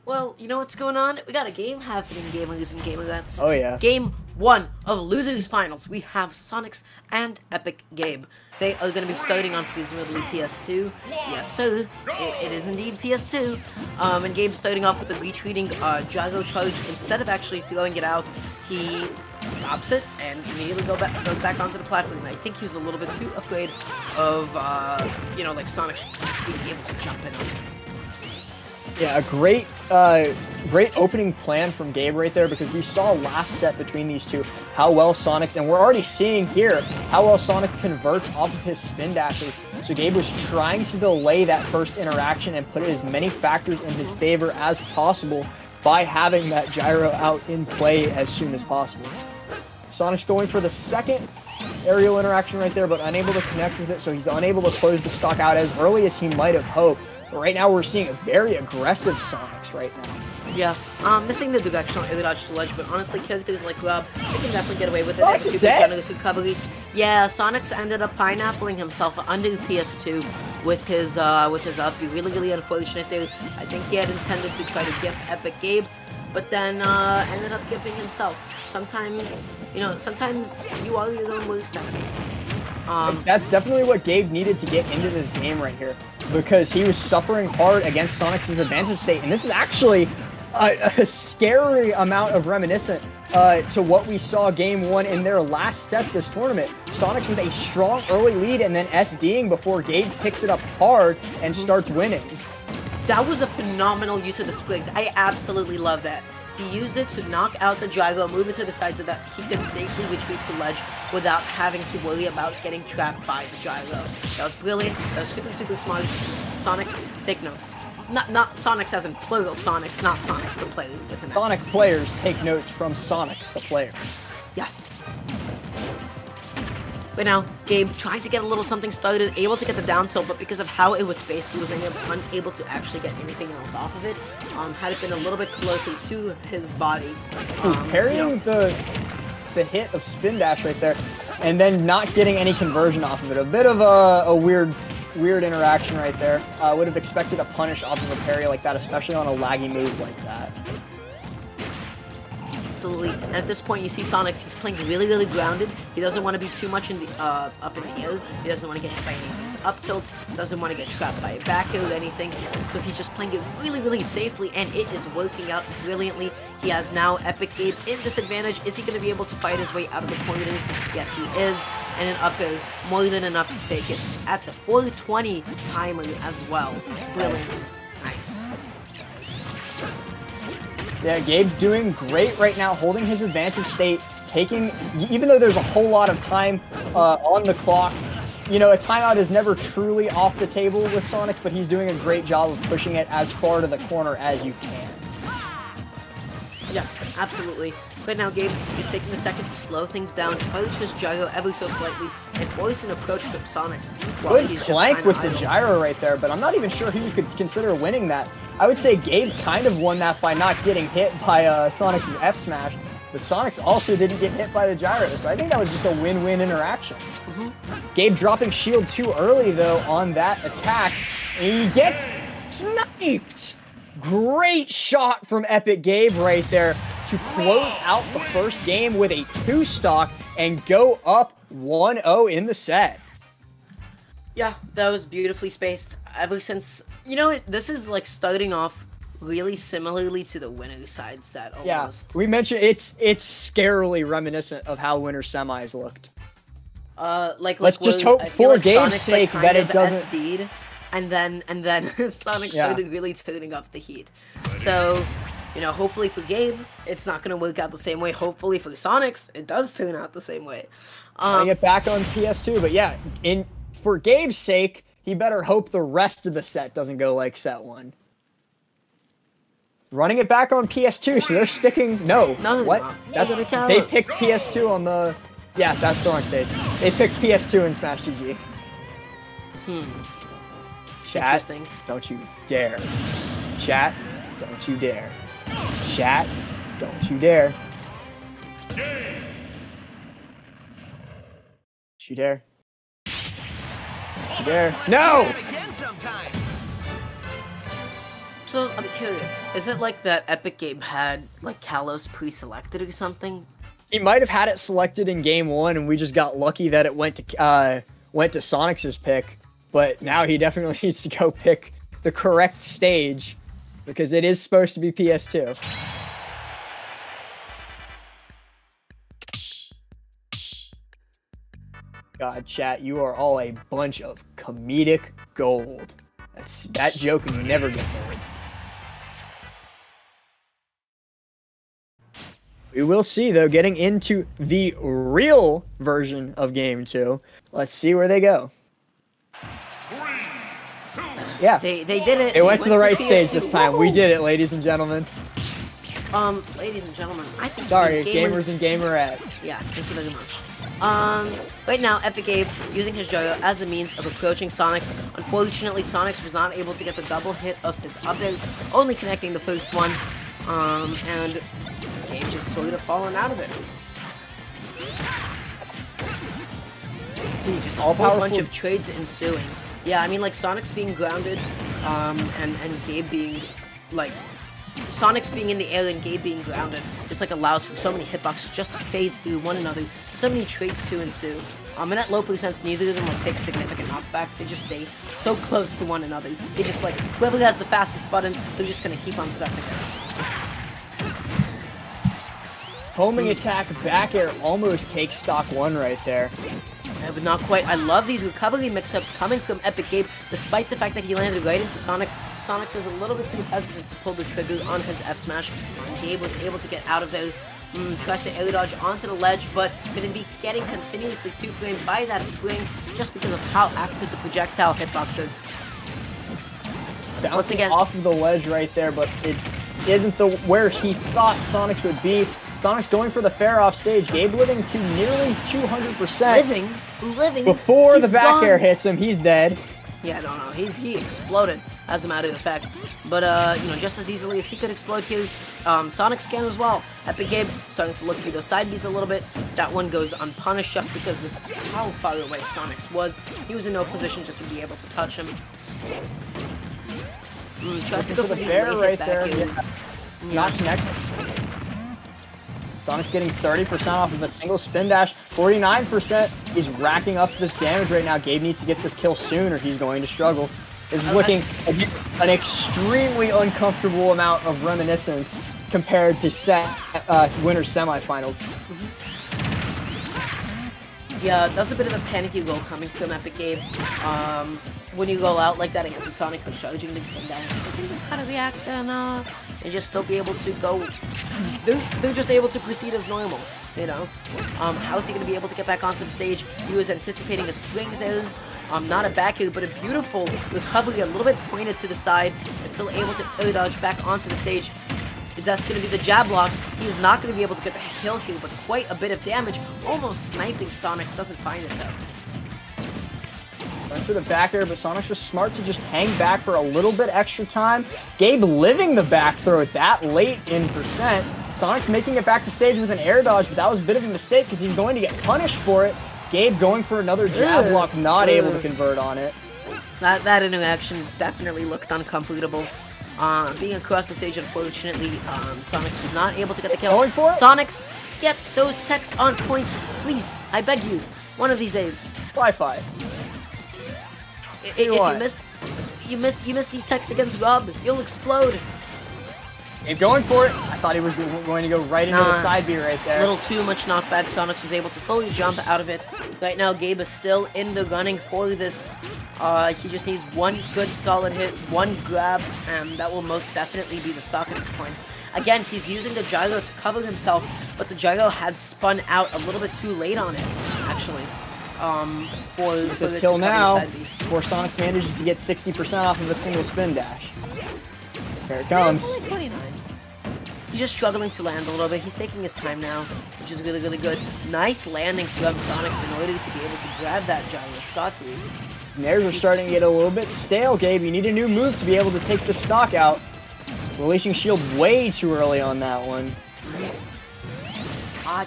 Well, you know what's going on? We got a game happening, Game Losing Game Events. Oh, yeah. Game 1 of Losers Finals. We have Sonix and Epic Gabe. They are going to be starting on presumably PS2. Yes, sir. It is indeed PS2. And Gabe's starting off with a retreating gyro charge. Instead of actually throwing it out, he stops it and immediately goes back onto the platform. I think he was a little bit too afraid of, you know, like Sonix being able to jump in. Yeah, a great opening plan from Gabe right there, because we saw last set between these two how well Sonix, and we're already seeing here how well Sonic converts off of his spin dashes. So Gabe was trying to delay that first interaction and put as many factors in his favor as possible by having that gyro out in play as soon as possible. Sonix going for the second aerial interaction right there, but unable to connect with it, so he's unable to close the stock out as early as he might have hoped. But right now we're seeing a very aggressive Sonix right now. Yeah, missing the directional air dodge to ledge, but honestly, characters like Rob, they can definitely get away with it. Super generous recovery. Yeah, Sonix ended up pineappling himself under PS2 with his up. Be really unfortunate there. I think he had intended to try to gift Epic Gabe, but then ended up gifting himself. Sometimes, you know, sometimes you are your own worst enemy. That's definitely what Gabe needed to get into this game right here, because he was suffering hard against Sonix's advantage state, and this is actually a scary amount of reminiscent to what we saw game 1 in their last set this tournament. Sonix with a strong early lead and then SDing before Gabe picks it up hard and starts winning. That was a phenomenal use of the spring. I absolutely love that. He used it to knock out the gyro, move it to the side so that he could safely retreat to ledge without having to worry about getting trapped by the gyro. That was brilliant. That was super smart. Sonix, take notes. Not Sonix as in plural Sonix, not Sonix the player with an X. Sonic players take notes from Sonix the player. Yes. But now, Gabe trying to get a little something started, able to get the down tilt, but because of how it was spaced, he was unable to actually get anything else off of it. Had it been a little bit closer to his body. Parrying, you know, the hit of spin dash right there, and then not getting any conversion off of it. A bit of a weird interaction right there. Would have expected a punish off of a parry like that, especially on a laggy move like that. Absolutely. And at this point, you see Sonix, he's playing really grounded. He doesn't want to be too much in the up in the air. He doesn't want to get hit by any of these up tilts. Doesn't want to get trapped by a back air or anything. So he's just playing it really safely, and it is working out brilliantly. He has now Epic Gabe in disadvantage. Is he going to be able to fight his way out of the corner? Yes, he is. And an up air, more than enough to take it at the 420 timer as well. Brilliant. Nice. Yeah, Gabe's doing great right now, holding his advantage state, taking, even though there's a whole lot of time on the clock, you know, a timeout is never truly off the table with Sonix, but he's doing a great job of pushing it as far to the corner as you can. Yeah, absolutely. But now Gabe is taking a second to slow things down, charge his gyro ever so slightly, and force an approach from Sonix. Good flank with the gyro right there, but I'm not even sure who could consider winning that. I would say Gabe kind of won that by not getting hit by Sonix's F smash, but Sonix also didn't get hit by the gyro, so I think that was just a win-win interaction. Gabe dropping shield too early though on that attack, and he gets sniped! Great shot from Epic Gabe right there to close out the first game with a 2-stock and go up 1-0 in the set. Yeah, that was beautifully spaced. Ever since, you know, this is like starting off really similarly to the winner's side set almost. Yeah, we mentioned it's scarily reminiscent of how winner semis looked. Let's just hope for Gabe's sake that it doesn't. SD'd, and then Sonix started really turning up the heat. So, you know, hopefully for Gabe, it's not gonna work out the same way. Hopefully for Sonix, it does turn out the same way. Getting it back on PS2, but yeah, for Gabe's sake, he better hope the rest of the set doesn't go like set 1. Running it back on PS2, so they're sticking. No, what? They picked PS2 on the. Yeah, that's the wrong stage. They picked PS2 in Smash GG. Chat, don't you dare. Chat, don't you dare. Chat, don't you dare. Don't you dare. Don't you dare. No! So, I'm curious, is it like that Epic Game had, like, Kalos pre-selected or something? He might have had it selected in game 1, and we just got lucky that it went to Sonix's pick. But now he definitely needs to go pick the correct stage, because it is supposed to be PS2. God, chat, you are all a bunch of comedic gold. That joke never gets old. We will see, though, getting into the real version of Game 2. Let's see where they go. Yeah. They did it. They went to the right stage this time. We did it, ladies and gentlemen. Ladies and gentlemen, I think... Sorry, gamers and gamerettes. Yeah, thank you very much. Right now, Epic Gabe using his gyro as a means of approaching Sonix. Unfortunately, Sonix was not able to get the double hit of his up air, only connecting the first one. And Gabe just sort of fallen out of it. Just a whole bunch of trades ensuing. Yeah, I mean, like, Sonix being grounded, and Gabe being, like... Sonix being in the air and Gabe being grounded just, like, allows for so many hitboxes just to phase through one another. So many trades to ensue. And at low percents, neither of them, like, take significant knockback. They just stay so close to one another. They just, like, whoever has the fastest button, they're just gonna keep on pressing it. Homing attack back air almost takes stock 1 right there. But not quite. I love these recovery mix-ups coming from Epic Gabe, despite the fact that he landed right into Sonix. Sonix is a little bit too hesitant to pull the trigger on his F-Smash. Gabe was able to get out of there. Tries to air dodge onto the ledge, but going to be getting continuously 2-framed by that spring just because of how active the projectile hitbox is. Once again, off of the ledge right there, but it isn't where he thought Sonix would be. Sonix going for the fair off stage. Gabe living to nearly 200%. Living. Before the back air hits him, he's dead. Yeah, no, he exploded, as a matter of fact. But, you know, just as easily as he could explode here, Sonix can as well. Epic Gabe starting to look through those side Bs a little bit. That one goes unpunished just because of how far away Sonix was. He was in no position just to be able to touch him. Tries to go for the fair right there. Not connected. Sonix getting 30% off of a single spin dash, 49%. He's racking up this damage right now. Gabe needs to get this kill soon or he's going to struggle. This is looking an extremely uncomfortable amount of reminiscence compared to winner's semifinals. Yeah, that's a bit of a panicky roll coming from Epic Gabe. When you roll out like that against a Sonic who's charging the spin dash, you just kind of react and just still be able to go. They're just able to proceed as normal, you know. How is he going to be able to get back onto the stage? He was anticipating a spring there. Not a back air, but a beautiful recovery, a little bit pointed to the side, and still able to air dodge back onto the stage. Is that's going to be the jab block? He is not going to be able to get the kill here, but quite a bit of damage. Almost sniping Sonix, doesn't find it though. Went for the back air, but Sonix was smart to just hang back for a little bit extra time. Gabe living the back throw that late in percent. Sonix making it back to stage with an air dodge, but that was a bit of a mistake because he's going to get punished for it. Gabe going for another jab block, not able to convert on it. That interaction definitely looked uncompletable. Being across the stage, unfortunately, Sonix was not able to get the kill. Going for it? Sonix, get those techs on point, please. I beg you. One of these days. Wi-Fi. If you missed these techs against Rob, you'll explode. Gabe going for it. I thought he was going to go right into the side B right there. A little too much knockback. Sonix was able to fully jump out of it. Right now, Gabe is still in the running for this. He just needs one good solid hit, one grab, and that will most definitely be the stock at this point. Again, he's using the gyro to cover himself, but the gyro had spun out a little bit too late on it, actually. For this kill now, before Sonix manages to get 60% off of a single spin dash. Here it comes. Only 29. He's just struggling to land a little bit. He's taking his time now, which is really, really good. Nice landing from Sonix in order to be able to grab that gyro scot-free. Nares are starting to get a little bit stale, Gabe. You need a new move to be able to take the stock out. Releasing shield way too early on that one.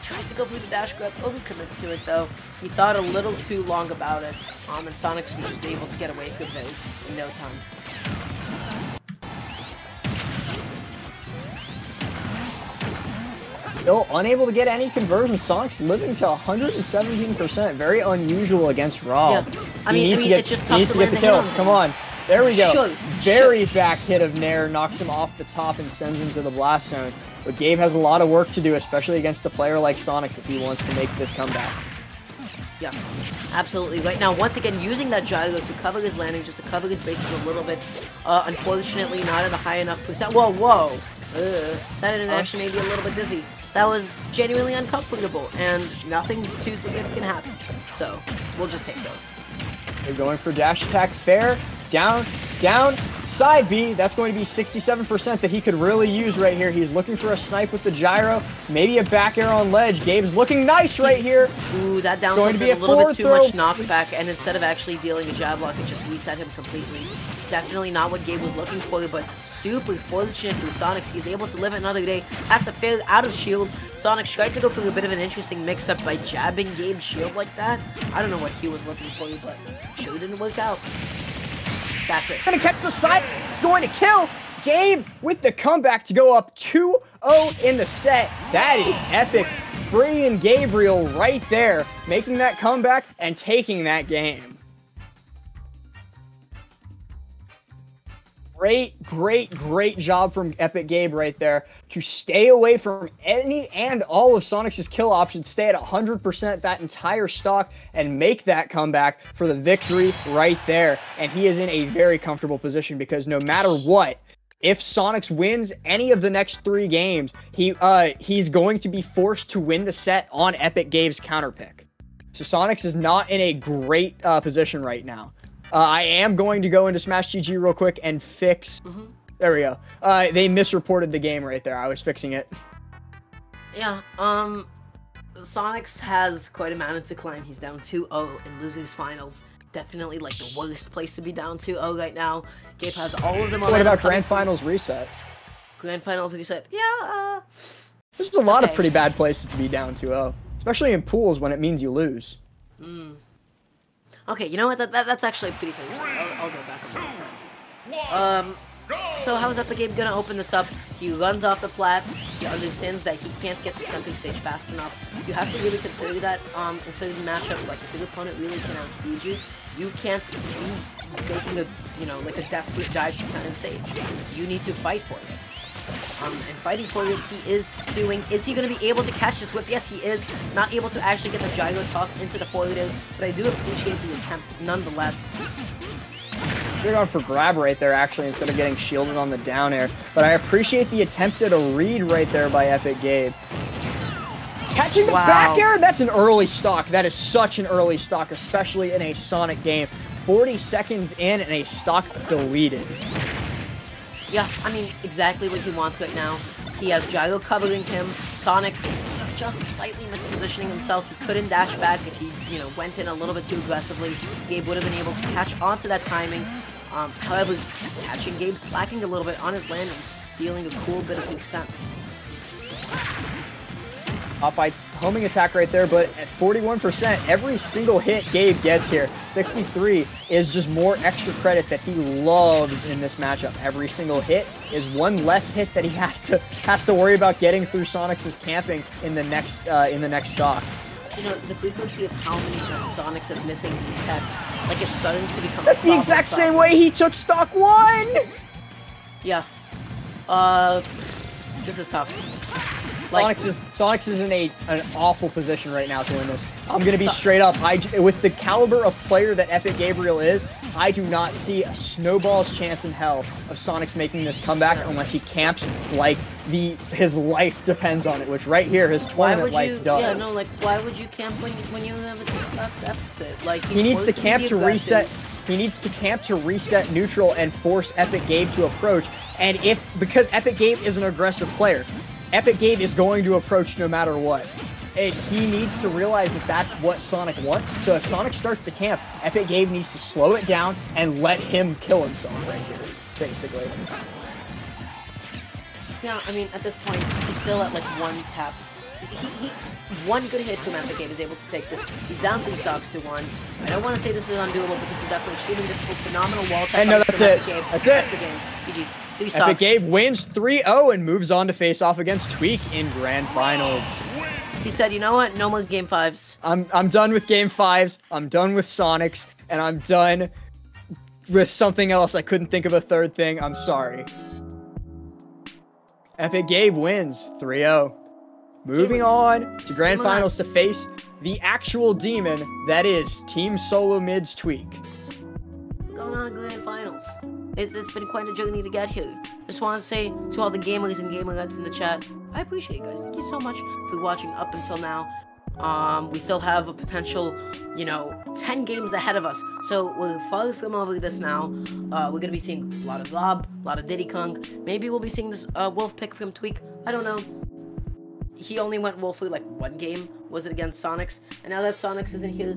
Tries to go for the dash grab, overcommits to it though. He thought a little too long about it, and Sonix was just able to get away from it in no time. still unable to get any conversion. Sonic's living to 117%. Very unusual against Rob. Yeah. I mean, it's just tough to land the kill. Come on. There we go. Very back hit of Nair, knocks him off the top and sends him to the blast zone. But Gabe has a lot of work to do, especially against a player like Sonix if he wants to make this comeback. Yeah, absolutely. Right now, once again, using that gyro to cover his landing, just to cover his bases a little bit. Unfortunately, not at a high enough percent. Whoa, whoa. That actually made me a little bit dizzy. That was genuinely uncomfortable, and nothing too significant happened. So, we'll just take those. They're going for dash attack fair. Down, down, side B. That's going to be 67% that he could really use right here. He's looking for a snipe with the gyro, maybe a back air on ledge. Gabe's looking nice right here. Ooh, that down tilt did a little bit too much knockback, and instead of actually dealing a jab block, it just reset him completely. Definitely not what Gabe was looking for, but super fortunate for Sonix. He's able to live another day. That's a fair out of shield. Sonix tried to go for a bit of an interesting mix-up by jabbing Gabe's shield like that. I don't know what he was looking for, but sure didn't work out. That's it. Gonna catch the side. It's going to kill Gabe with the comeback to go up 2-0 in the set. That is epic. Bringing Gabriel right there, making that comeback and taking that game. Great job from Epic Gabe right there to stay away from any and all of Sonix's kill options, stay at 100% that entire stock, and make that comeback for the victory right there. And he is in a very comfortable position because no matter what, if Sonix wins any of the next 3 games, he's going to be forced to win the set on Epic Gabe's counter pick. So Sonix is not in a great position right now. I am going to go into Smash GG real quick and fix... There we go. They misreported the game right there. I was fixing it. Yeah, Sonix has quite a mountain to climb. He's down 2-0 in losing his finals. Definitely, like, the worst place to be down 2-0 right now. Gabe has all of them on. What about Grand Finals reset? Grand Finals reset? Yeah, This is a lot of pretty bad places to be down 2-0. Especially in pools when it means you lose. Okay, you know what? That's actually pretty funny. I'll go back on that side. So how is Epic Gabe gonna open this up? He runs off the plat. He understands that he can't get to center stage fast enough. You have to really consider that in certain matchups. Like if your opponent really can outspeed you, you can't be making a like a desperate dive to center stage. You need to fight for it. And fighting for it, he is doing. Is he going to be able to catch this whip? Yes, he is. Not able to actually get the gyro toss into the forward air, but I do appreciate the attempt nonetheless. They're going for grab right there, actually, instead of getting shielded on the down air. But I appreciate the attempt at a read right there by Epic Gabe. Catching the back air? That's an early stock. That is such an early stock, especially in a Sonic game. 40 seconds in and a stock deleted. Yeah, I mean, exactly what he wants right now. He has gyro covering him. Sonix just slightly mispositioning himself. He couldn't dash back if he, went in a little bit too aggressively. Gabe would have been able to catch onto that timing. However, catching Gabe slacking a little bit on his landing, dealing a cool bit of percent. Up by homing attack right there, but at 41%, every single hit Gabe gets here, 63, is just more extra credit that he loves in this matchup. Every single hit is one less hit that he has to worry about getting through Sonix's camping in the next stock. The frequency of how many times Sonix is missing these techs, like it's starting to become. That's the exact same way he took stock 1. Yeah. This is tough. Sonix is in an awful position right now to win this. I'm going to be straight up. With the caliber of player that Epic Gabriel is, I do not see a snowball's chance in hell of Sonix making this comeback unless he camps like his life depends on it, which right here, his tournament life does. Yeah, no, like, why would you camp when you have a 2-stock deficit? Like, he needs to camp to reset. He needs to camp to reset neutral and force Epic Gabe to approach. And because Epic Gabe is an aggressive player, Epic Gabe is going to approach no matter what. And he needs to realize that that's what Sonic wants. So if Sonic starts to camp, Epic Gabe needs to slow it down and let him kill himself right here, basically. Yeah, I mean, at this point, he's still at like 1 tap. One good hit from Epic Gabe is able to take this. He's down 3 stocks to 1. I don't want to say this is undoable, but this is definitely extremely difficult. Phenomenal wall tap. And no, that's it. That's the game. GG's. 3 Epic stocks. Gabe wins 3-0 and moves on to face off against Tweak in Grand Finals. He said, you know what? No more Game 5s. I'm done with Game 5s. I'm done with Sonix, and I'm done with something else. I couldn't think of a third thing. I'm sorry. Epic Gabe wins 3-0. Moving on to Grand Finals to face the actual demon that is Team Solo Mid's Tweak. Going on to Grand Finals. It's been quite a journey to get here. Just want to say to all the gamers and gamerettes in the chat, I appreciate you guys. Thank you so much for watching up until now. We still have a potential, 10 games ahead of us. So we're far from over this now. We're going to be seeing a lot of Glob, a lot of Diddy Kong. Maybe we'll be seeing this Wolf pick from Tweak. I don't know. He only went Wolf for like 1 game. Was it against Sonix? And now that Sonix isn't here,